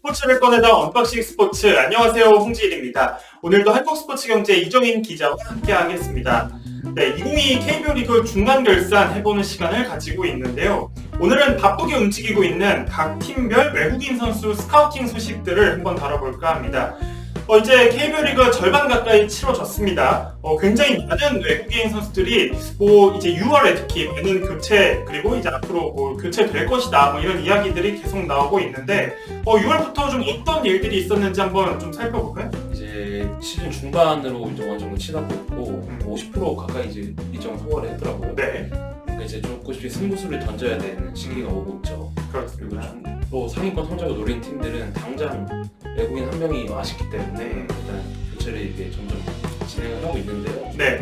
스포츠를 꺼내다 언박싱 스포츠. 안녕하세요, 홍지일입니다. 오늘도 한국스포츠경제 이정인 기자와 함께 하겠습니다. 네, 2022 KBO 리그 중간 결산 해보는 시간을 가지고 있는데요. 오늘은 바쁘게 움직이고 있는 각 팀별 외국인 선수 스카우팅 소식들을 한번 다뤄볼까 합니다. 이제 KBO 리그 절반 가까이 치러졌습니다. 굉장히 많은 외국인 선수들이 이제 6월에 특히 많은 교체, 그리고 이제 앞으로 교체될 것이다, 이런 이야기들이 계속 나오고 있는데 6월부터 좀 어떤 일들이 있었는지 한번 좀 살펴볼까요? 이제 시즌 중반으로 이제 어느 정도 치닫고 있고 50% 가까이 이제 일정 소화를 했더라고요. 네, 그러니까 이제 조금씩 승부수를 던져야 되는 시기가 오고 있죠. 그리고 그렇습니다. 또 상위권 성적을 노린 팀들은 당장 외국인 한 명이 아쉽기 때문에 일단 교체를 이제 점점 진행을 하고 있는데요. 네,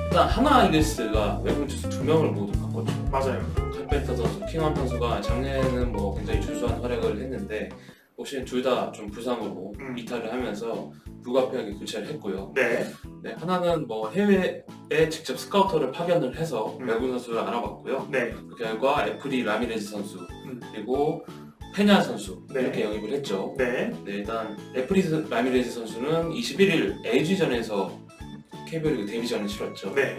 일단 하나 이글스가 외국인 투수 2명을 모두 바꿨죠. 맞아요. 칼펜터 선수, 킹원 선수가 작년에는 굉장히 준수한 활약을 했는데 혹시 둘 다 좀 부상으로 이탈을 하면서 불가피하게 교체를 했고요. 네, 네, 하나는 해외에 직접 스카우터를 파견을 해서 외국인 선수를 알아봤고요. 네, 그 결과 에프리 라미레즈 선수 그리고 페냐 선수 네. 이렇게 영입을 했죠. 네, 네, 일단 에프리 라미레즈 선수는 21일 LG전에서 KBO 리그 데뷔전을 치렀죠. 네.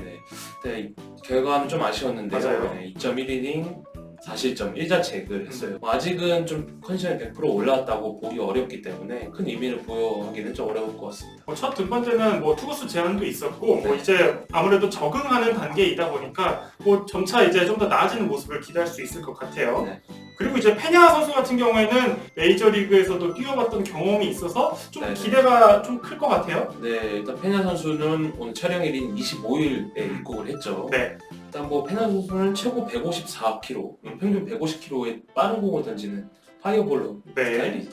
네, 결과는 좀 아쉬웠는데요. 맞아요. 네, 2.1이닝 4실점 1자책을 했어요. 컨디션이 100% 올라왔다고 보기 어렵기 때문에 큰 의미를 부여하기는 좀 어려울 것 같습니다. 첫 두 번째는 투구수 제한도 있었고 네. 이제 아무래도 적응하는 단계이다 보니까 점차 이제 좀 더 나아지는 모습을 기대할 수 있을 것 같아요. 네. 그리고 이제 페냐 선수 같은 경우에는 메이저리그에서도 뛰어봤던 경험이 있어서 좀 네. 기대가 좀 클 것 같아요. 네, 일단 페냐 선수는 오늘 촬영일인 25일에 입국을 했죠. 네, 일단 페냐 선수는 최고 154km, 평균 150km의 빠른 공을 던지는 파이어볼로 네, 스타일이죠.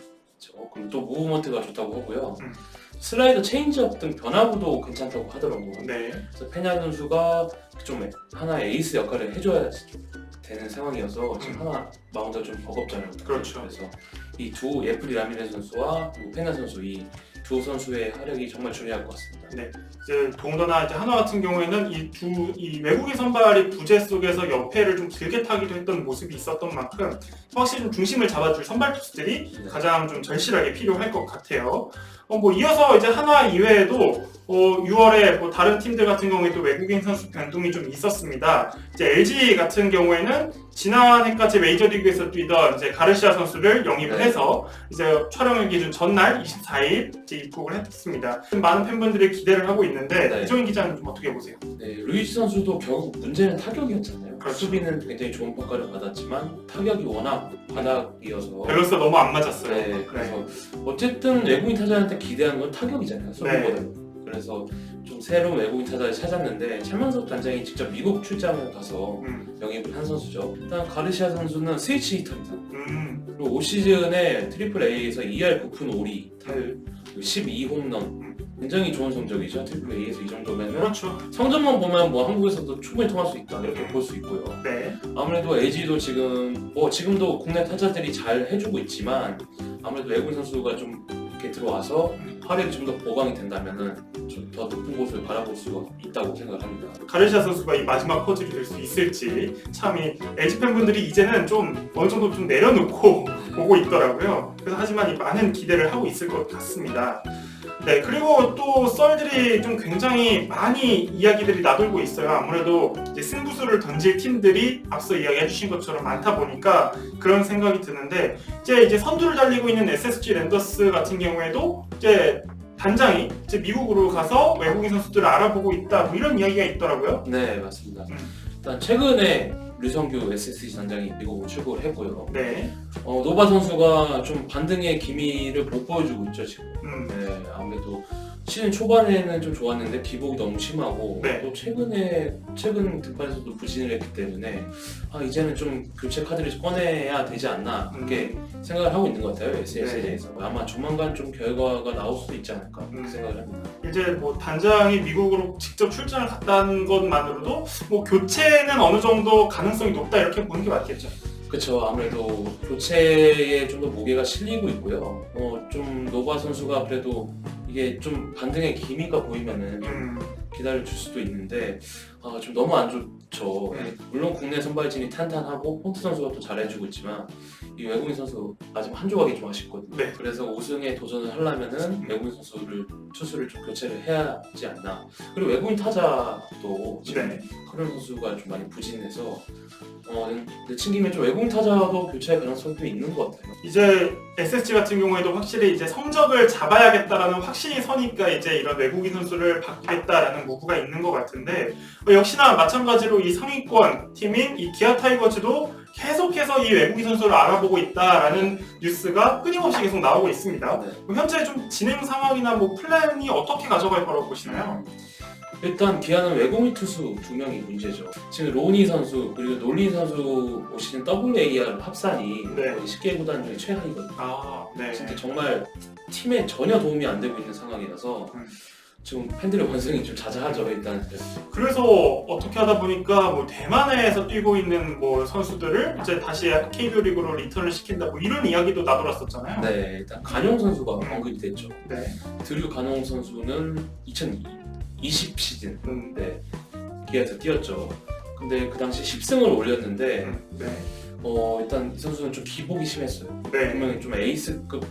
그리고 또 무브먼트가 좋다고 하고요. 음. 슬라이더, 체인지업 등 변화구도 괜찮다고 하더라고요. 네, 그래서 페냐 선수가 좀 하나의 에이스 역할을 해줘야 되는 상황이어서 지금 하나 마운드가 좀 버겁잖아요. 그렇죠. 그래서 이 두 에프리 라미레 선수와 그리고 페냐 선수 이 두 선수의 활약이 정말 중요할 것 같습니다. 네. 이제 더군다나 이제 한화 같은 경우에는 이 외국인 선발이 부재 속에서 연패를 좀 길게 타기도 했던 모습이 있었던 만큼 확실히 좀 중심을 잡아줄 선발 투수들이 네. 가장 좀 절실하게 필요할 것 같아요. 이어서 이제 한화 이외에도 6월에 다른 팀들 같은 경우에도 외국인 선수 변동이 좀 있었습니다. 이제 LG 같은 경우에는 지난해까지 메이저리그에서 뛰던 이제 가르시아 선수를 영입을 네. 해서 이제 촬영일 기준 전날 24일 이제 입국을 했습니다. 많은 팬분들이 기대를 하고 있는데 네. 이정인 기자는 좀 어떻게 보세요? 네, 루이스 선수도 결국 문제는 타격이었잖아요. 그렇죠. 수비는 굉장히 좋은 평가를 받았지만 타격이 워낙 바닥이어서 밸런스가 너무 안 맞았어요. 네, 그래서 어쨌든 외국인 타자한테 기대하는 건 타격이잖아요. 수비보다. 그래서 좀 새로운 외국인 타자를 찾았는데 최만석 단장이 직접 미국 출장을 가서 영입을 한 선수죠. 일단 가르시아 선수는 스위치 히터입니다. 그리고 올 시즌에 트리플 A에서 2할 9푼 5리 타율 12홈런 굉장히 좋은 성적이죠. 트리플 A에서 이 정도면은 그렇죠. 성적만 보면 한국에서도 충분히 통할 수 있다 이렇게 볼 수 있고요. 네, 아무래도 LG도 지금도 국내 타자들이 잘 해주고 있지만 아무래도 외국인 선수가 좀 이렇게 들어와서 활약이 좀 더 보강이 된다면은 좀 더 높은 곳을 바라볼 수가 있다고 생각합니다. 가르시아 선수가 이 마지막 퍼즐이 될 수 있을지 참 이 LG 팬분들이 이제는 좀 어느 정도 좀 내려놓고 보고 있더라고요. 그래서 하지만 이 많은 기대를 하고 있을 것 같습니다. 네, 그리고 또 썰들이 좀 굉장히 많이 이야기들이 나돌고 있어요. 아무래도 이제 승부수를 던질 팀들이 앞서 이야기해 주신 것처럼 많다 보니까 그런 생각이 드는데 이제 선두를 달리고 있는 SSG 랜더스 같은 경우에도 이제 단장이 이제 미국으로 가서 외국인 선수들을 알아보고 있다 이런 이야기가 있더라고요. 네, 맞습니다. 일단 최근에 류성규 SSG 단장이 미국으로 출국을 했고요. 네, 노바 선수가 좀 반등의 기미를 못 보여주고 있죠 지금. 네, 아무래도 시즌 초반에는 좀 좋았는데 기복이 너무 심하고 네. 또 최근 등판에서도 부진을 했기 때문에 이제는 좀 교체 카드를 꺼내야 되지 않나 그렇게 생각을 하고 있는 것 같아요. SSG에 대해서. 아마 조만간 좀 결과가 나올 수도 있지 않을까 그렇게 생각을 합니다. 이제 단장이 미국으로 직접 출장을 갔다는 것만으로도 교체는 어느 정도 가능성이 높다 이렇게 보는 게 맞겠죠. 그렇죠. 아무래도 교체에 좀 더 무게가 실리고 있고요. 좀 노바 선수가 그래도 이게 좀 반등의 기미가 보이면은 기다려 줄 수도 있는데 좀 너무 안 좋죠. 물론 국내 선발진이 탄탄하고 폰트 선수가 또 잘해주고 있지만 이 외국인 선수 마지막 한 조각이 좀 아쉽거든요. 네. 그래서 우승에 도전을 하려면은 외국인 투수를 좀 교체를 해야 하지 않나. 그리고 외국인 타자도 지금 네. 그런 선수가 좀 많이 부진해서 내친 김에 좀 외국인 타자도 교체할 가능성도 있는 것 같아요. 이제 SSG 같은 경우에도 확실히 이제 성적을 잡아야겠다라는 확신이 서니까 이제 이런 외국인 선수를 받겠다라는 무구가 있는 것 같은데 역시나 마찬가지로 이 상위권 팀인 이 기아 타이거즈도 계속해서 이 외국인 선수를 알아보고 있다라는 뉴스가 끊임없이 계속 나오고 있습니다. 네. 현재 좀 진행 상황이나 뭐 플랜이 어떻게 가져갈 거라고 보시나요? 일단 기아는 외국인 투수 2명이 문제죠. 지금 로니 선수 그리고 놀린 선수 올 시즌 WAR 합산이 네. 거의 10개 구단 중에 최하위거든요. 아, 네. 진짜 정말 팀에 전혀 도움이 안 되고 있는 상황이라서 지금 팬들의 원성이 좀 자자하죠 일단. 그래서 어떻게 하다 보니까 뭐 대만에서 뛰고 있는 뭐 선수들을 이제 다시 KBO 리그로 리턴을 시킨다 뭐 이런 이야기도 나돌았었잖아요. 네, 일단 간용 선수가 언급이 됐죠. 네. 드류 간용 선수는 2020 시즌 네. 기아에서 뛰었죠. 근데 그 당시 10승을 올렸는데 네. 일단 이 선수는 좀 기복이 심했어요. 네. 분명히 좀 에이스급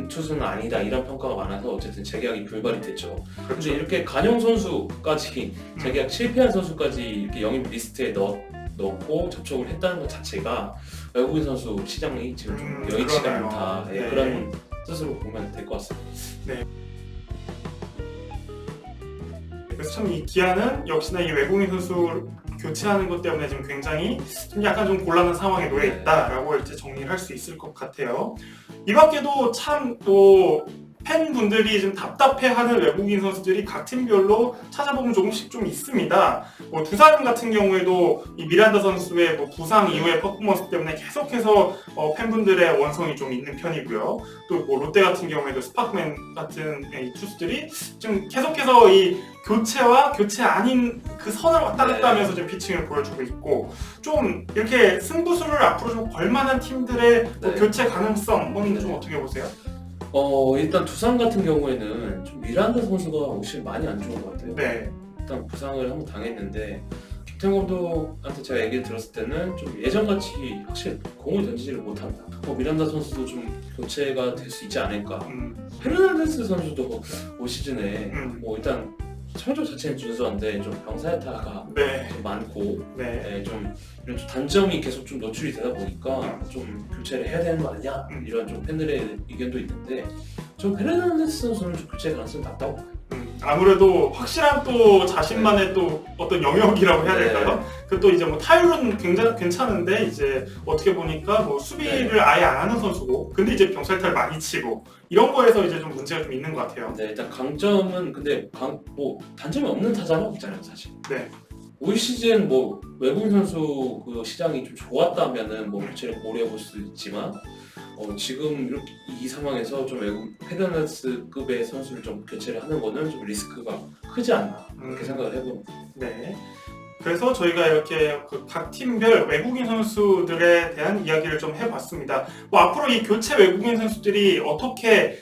투수는 아니다 이런 평가가 많아서 어쨌든 재계약이 불발이 됐죠. 그렇죠. 근데 이렇게 간용 선수까지 재계약 실패한 선수까지 이렇게 영입 리스트에 넣고 접촉을 했다는 것 자체가 외국인 선수 시장이 지금 좀 여의치가 그러네요. 않다. 네. 네. 그런 뜻으로 보면 될 것 같습니다. 네. 그래서 참 이 기아는 역시나 이 외국인 선수 교체하는 것 때문에 지금 굉장히 좀 약간 좀 곤란한 상황에 놓여 있다라고 이제 정리를 할 수 있을 것 같아요. 이 밖에도 참 또 팬분들이 좀 답답해하는 외국인 선수들이 각 팀별로 찾아보면 조금씩 좀 있습니다. 뭐 두산 같은 경우에도 이 미란다 선수의 뭐 부상 이후의 퍼포먼스 때문에 계속해서 팬분들의 원성이 좀 있는 편이고요. 또 뭐 롯데 같은 경우에도 스파크맨 같은 이 투수들이 좀 계속해서 이 교체와 교체 아닌 그 선을 왔다 갔다 하면서 좀 피칭을 보여주고 있고 좀 이렇게 승부수를 앞으로 좀 걸만한 팀들의 뭐 교체 가능성은 좀 어떻게 보세요? 일단 두산 같은 경우에는 좀 미란다 선수가 훨씬 많이 안 좋은 것 같아요. 네. 일단 부상을 한번 당했는데 김태형 감독한테 제가 얘기를 들었을 때는 좀 예전같이 확실히 공을 던지지를 못한다. 미란다 선수도 좀 교체가 될 수 있지 않을까. 페르난데스 선수도 올 시즌에 뭐 일단 성적 자체는 준수한데 좀 병사야타가 좀 많고 좀 이런 좀 단점이 계속 좀 노출이 되다 보니까 좀 교체를 해야 되는 거 아니냐 이런 좀 팬들의 의견도 있는데 좀 페르난데스 선수는 좀 교체 가능성이 낮다고 봐요. 아무래도 확실한 또 자신만의 또 어떤 영역이라고 해야 될까요? 그 또 이제 뭐 타율은 굉장히 괜찮은데 이제 어떻게 보니까 뭐 수비를 아예 안 하는 선수고 근데 이제 병살타를 많이 치고 이런 거에서 이제 좀 문제가 좀 있는 것 같아요. 네, 일단 강점은 근데 뭐 단점이 없는 타자는 없잖아요, 사실. 네. 올 시즌 뭐 외국인 선수 그 시장이 좀 좋았다면은 뭐 교체를 고려해 볼 수 있지만 지금 이렇게 이 상황에서 좀 외국 페르난데스급의 선수를 좀 교체를 하는 거는 좀 리스크가 크지 않나 그렇게 생각을 해봅니다. 네. 그래서 저희가 이렇게 각 팀별 외국인 선수들에 대한 이야기를 좀 해봤습니다. 뭐 앞으로 이 교체 외국인 선수들이 어떻게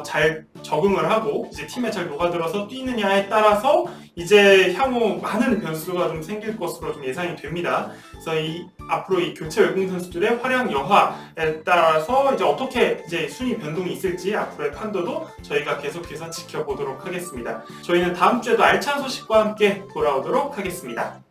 잘 적응을 하고 이제 팀에 잘 녹아들어서 뛰느냐에 따라서 이제 향후 많은 변수가 좀 생길 것으로 좀 예상이 됩니다. 그래서 앞으로 이 교체 외국인 선수들의 활약 여하에 따라서 이제 어떻게 이제 순위 변동이 있을지 앞으로의 판도도 저희가 계속해서 지켜보도록 하겠습니다. 저희는 다음 주에도 알찬 소식과 함께 돌아오도록 하겠습니다.